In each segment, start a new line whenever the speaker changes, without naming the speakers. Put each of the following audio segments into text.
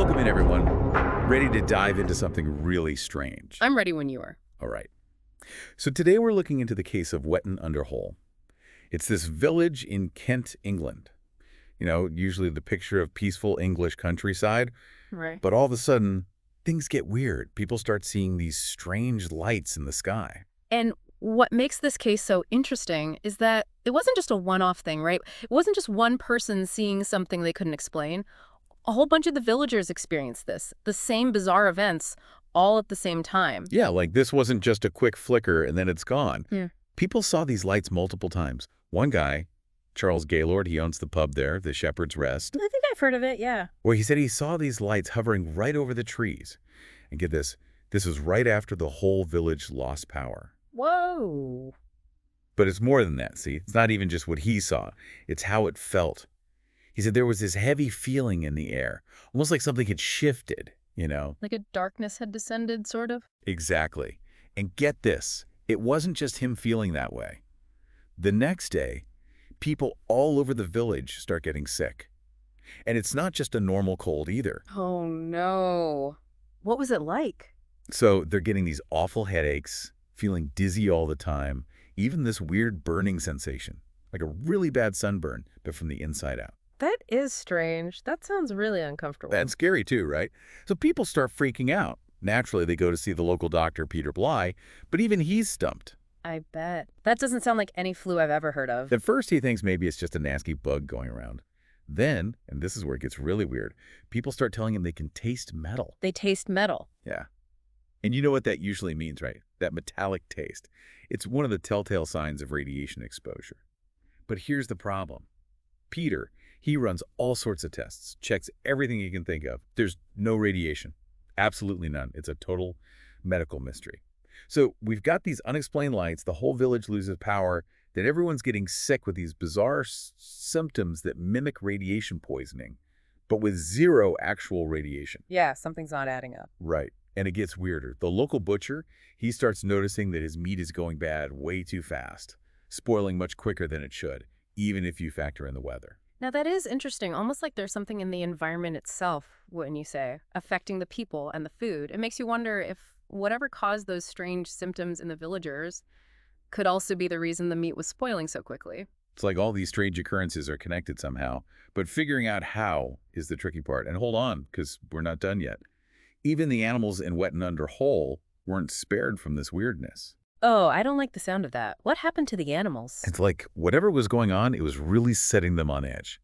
Welcome in, everyone. Ready to dive into something really strange.
I'm ready when you are.
All right. So today we're looking into the case of Wetton Under Hole. It's this village in Kent, England. You know, usually the picture of peaceful English countryside.
Right.
But all of a sudden, things get weird. People start seeing these strange lights in the sky.
And what makes this case so interesting is that it wasn't just a one-off thing, right? It wasn't just one person seeing something they couldn't explain. A whole bunch of the villagers experienced this, the same bizarre events, all at the same time.
Yeah, like this wasn't just a quick flicker and then it's gone.
Yeah.
People saw these lights multiple times. One guy, Charles Gaylord, he owns the pub there, the Shepherd's Rest,
I think I've heard of it, yeah.
where he said he saw these lights hovering right over the trees. And get this was right after the whole village lost power.
Whoa.
But it's more than that, see? It's not even just what he saw. It's how it felt. He said there was this heavy feeling in the air, almost like something had shifted, you know?
Like a darkness had descended, sort of?
Exactly. And get this, it wasn't just him feeling that way. The next day, people all over the village start getting sick. And it's not just a normal cold either.
Oh, no. What was it like?
So they're getting these awful headaches, feeling dizzy all the time, even this weird burning sensation, like a really bad sunburn, but from the inside out.
That is strange. That sounds really uncomfortable.
That's scary too, right? So people start freaking out. Naturally, they go to see the local doctor, Peter Bly, but even he's stumped.
I bet. That doesn't sound like any flu I've ever heard of.
At first, he thinks maybe it's just a nasty bug going around. Then, and this is where it gets really weird, people start telling him they can taste metal.
They taste metal.
Yeah. And you know what that usually means, right? That metallic taste. It's one of the telltale signs of radiation exposure. But here's the problem. Peter, he runs all sorts of tests, checks everything he can think of. There's no radiation. Absolutely none. It's a total medical mystery. So we've got these unexplained lights, the whole village loses power, then everyone's getting sick with these bizarre symptoms that mimic radiation poisoning, but with zero actual radiation.
Yeah, something's not adding up.
Right. And it gets weirder. The local butcher, he starts noticing that his meat is going bad way too fast, spoiling much quicker than it should, even if you factor in the weather.
Now that is interesting, almost like there's something in the environment itself, wouldn't you say, affecting the people and the food. It makes you wonder if whatever caused those strange symptoms in the villagers could also be the reason the meat was spoiling so quickly.
It's like all these strange occurrences are connected somehow, but figuring out how is the tricky part. And hold on, because we're not done yet. Even the animals in Wetton Under Hole weren't spared from this weirdness.
Oh, I don't like the sound of that. What happened to the animals?
It's like whatever was going on, it was really setting them on edge.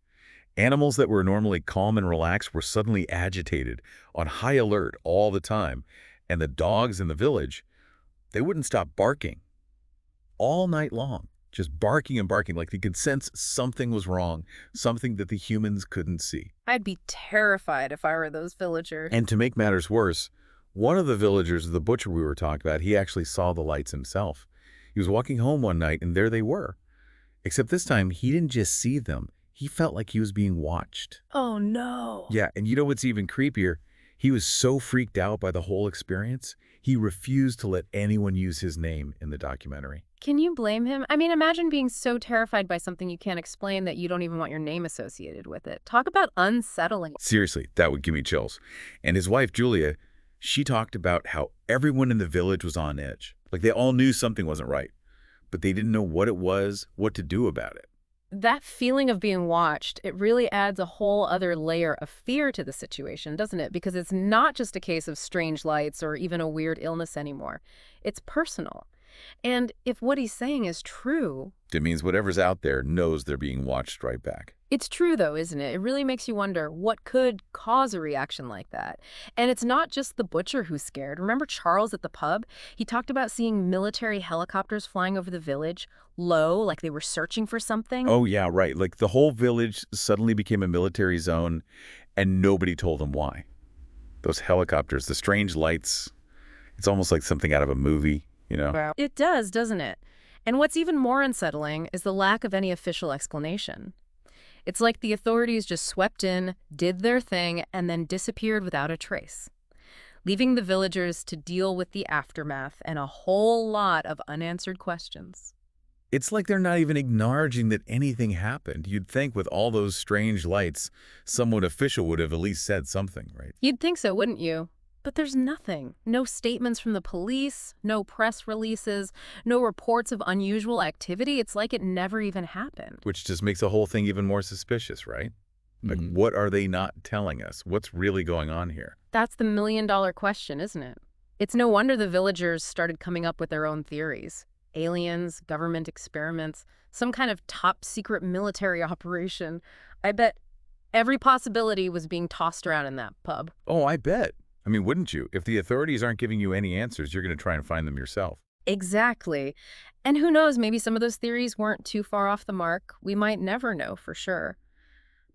Animals that were normally calm and relaxed were suddenly agitated, on high alert all the time. And the dogs in the village, they wouldn't stop barking all night long, just barking and barking, like they could sense something was wrong, something that the humans couldn't see.
I'd be terrified if I were those villagers.
And to make matters worse, one of the villagers, the butcher we were talking about, he actually saw the lights himself. He was walking home one night, and there they were. Except this time, he didn't just see them. He felt like he was being watched.
Oh, no.
Yeah, and you know what's even creepier? He was so freaked out by the whole experience, he refused to let anyone use his name in the documentary.
Can you blame him? I mean, imagine being so terrified by something you can't explain that you don't even want your name associated with it. Talk about unsettling.
Seriously, that would give me chills. And his wife, Julia, she talked about how everyone in the village was on edge. Like they all knew something wasn't right, but they didn't know what it was, what to do about it.
That feeling of being watched, it really adds a whole other layer of fear to the situation, doesn't it? Because it's not just a case of strange lights or even a weird illness anymore. It's personal. And if what he's saying is true...
It means whatever's out there knows they're being watched right back.
It's true, though, isn't it? It really makes you wonder what could cause a reaction like that. And it's not just the butcher who's scared. Remember Charles at the pub? He talked about seeing military helicopters flying over the village, low, like they were searching for something.
Oh, yeah, right. Like the whole village suddenly became a military zone, and nobody told them why. Those helicopters, the strange lights, it's almost like something out of a movie, you know?
It does, doesn't it? And what's even more unsettling is the lack of any official explanation. It's like the authorities just swept in, did their thing, and then disappeared without a trace, leaving the villagers to deal with the aftermath and a whole lot of unanswered questions.
It's like they're not even acknowledging that anything happened. You'd think with all those strange lights, someone official would have at least said something, right?
You'd think so, wouldn't you? But there's nothing. No statements from the police, no press releases, no reports of unusual activity. It's like it never even happened.
Which just makes the whole thing even more suspicious, right? Like, what are they not telling us? What's really going on here?
That's the million-dollar question, isn't it? It's no wonder the villagers started coming up with their own theories. Aliens, government experiments, some kind of top-secret military operation. I bet every possibility was being tossed around in that pub.
Oh, I bet. I mean, wouldn't you? If the authorities aren't giving you any answers, you're going to try and find them yourself.
Exactly. And who knows, maybe some of those theories weren't too far off the mark. We might never know for sure.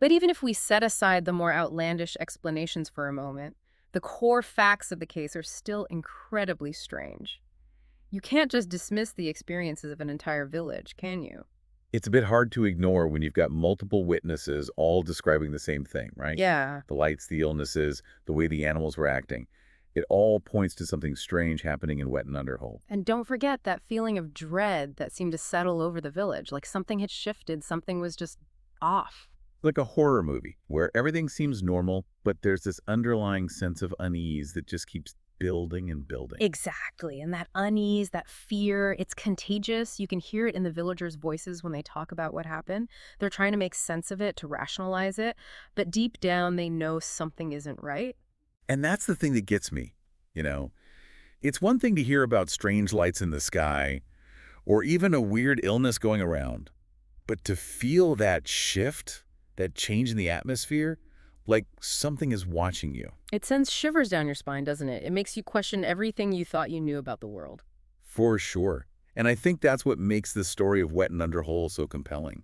But even if we set aside the more outlandish explanations for a moment, the core facts of the case are still incredibly strange. You can't just dismiss the experiences of an entire village, can you?
It's a bit hard to ignore when you've got multiple witnesses all describing the same thing, right?
Yeah.
The lights, the illnesses, the way the animals were acting. It all points to something strange happening in Wetton Under Hole.
And don't forget that feeling of dread that seemed to settle over the village, like something had shifted, something was just off.
Like a horror movie where everything seems normal, but there's this underlying sense of unease that just keeps building and building.
Exactly. And that unease, that fear, it's contagious. You can hear it in the villagers' voices when they talk about what happened. They're trying to make sense of it, to rationalize it. But deep down, they know something isn't right.
And that's the thing that gets me, you know. It's one thing to hear about strange lights in the sky or even a weird illness going around, but to feel that shift, that change in the atmosphere, like something is watching you.
It sends shivers down your spine, doesn't it? It makes you question everything you thought you knew about the world.
For sure. And I think that's what makes the story of Wetton Under Hole so compelling.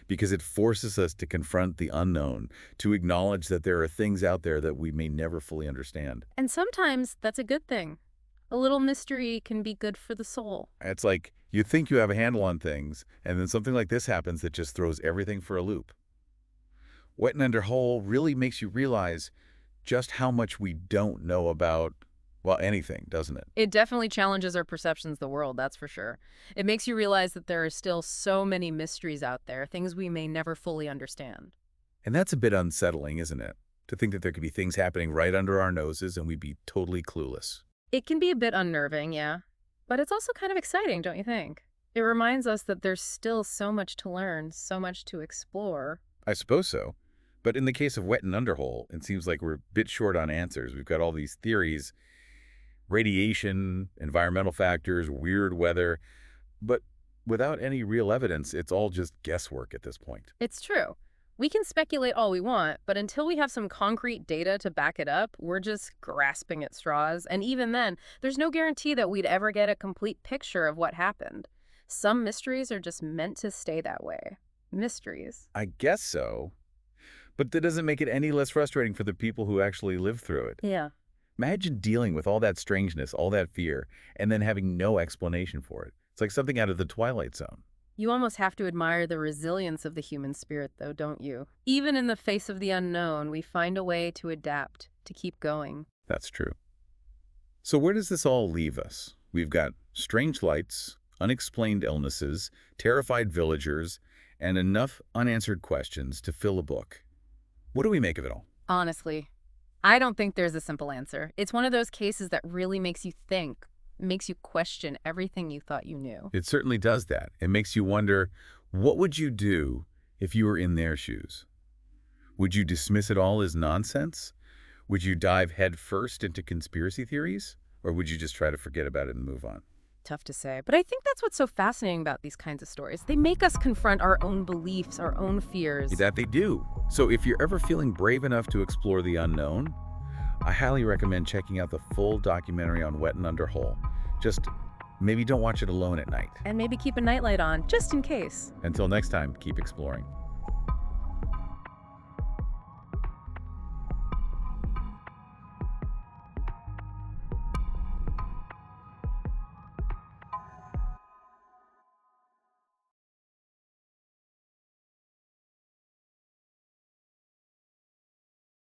Because it forces us to confront the unknown, to acknowledge that there are things out there that we may never fully understand.
And sometimes that's a good thing. A little mystery can be good for the soul.
It's like you think you have a handle on things, and then something like this happens that just throws everything for a loop. Wetton Under Hole really makes you realize just how much we don't know about, well, anything, doesn't it?
It definitely challenges our perceptions of the world, that's for sure. It makes you realize that there are still so many mysteries out there, things we may never fully understand.
And that's a bit unsettling, isn't it? To think that there could be things happening right under our noses and we'd be totally clueless.
It can be a bit unnerving, yeah. But it's also kind of exciting, don't you think? It reminds us that there's still so much to learn, so much to explore.
I suppose so. But in the case of Wetton Under Hole, it seems like we're a bit short on answers. We've got all these theories, radiation, environmental factors, weird weather, but without any real evidence, it's all just guesswork at this point.
It's true. We can speculate all we want, but until we have some concrete data to back it up, we're just grasping at straws. And even then, there's no guarantee that we'd ever get a complete picture of what happened. Some mysteries are just meant to stay that way. Mysteries.
I guess so. But that doesn't make it any less frustrating for the people who actually live through it.
Yeah.
Imagine dealing with all that strangeness, all that fear, and then having no explanation for it. It's like something out of the Twilight Zone.
You almost have to admire the resilience of the human spirit, though, don't you? Even in the face of the unknown, we find a way to adapt, to keep going.
That's true. So where does this all leave us? We've got strange lights, unexplained illnesses, terrified villagers, and enough unanswered questions to fill a book. What do we make of it all?
Honestly, I don't think there's a simple answer. It's one of those cases that really makes you think, makes you question everything you thought you knew.
It certainly does that. It makes you wonder, what would you do if you were in their shoes? Would you dismiss it all as nonsense? Would you dive headfirst into conspiracy theories? Or would you just try to forget about it and move on?
Tough to say, but I think that's what's so fascinating about these kinds of stories. They make us confront our own beliefs, our own fears.
That they do. So if you're ever feeling brave enough to explore the unknown, I highly recommend checking out the full documentary on Wetton Under Hole. Just maybe don't watch it alone at night.
And maybe keep a nightlight on, just in case.
Until next time, keep exploring.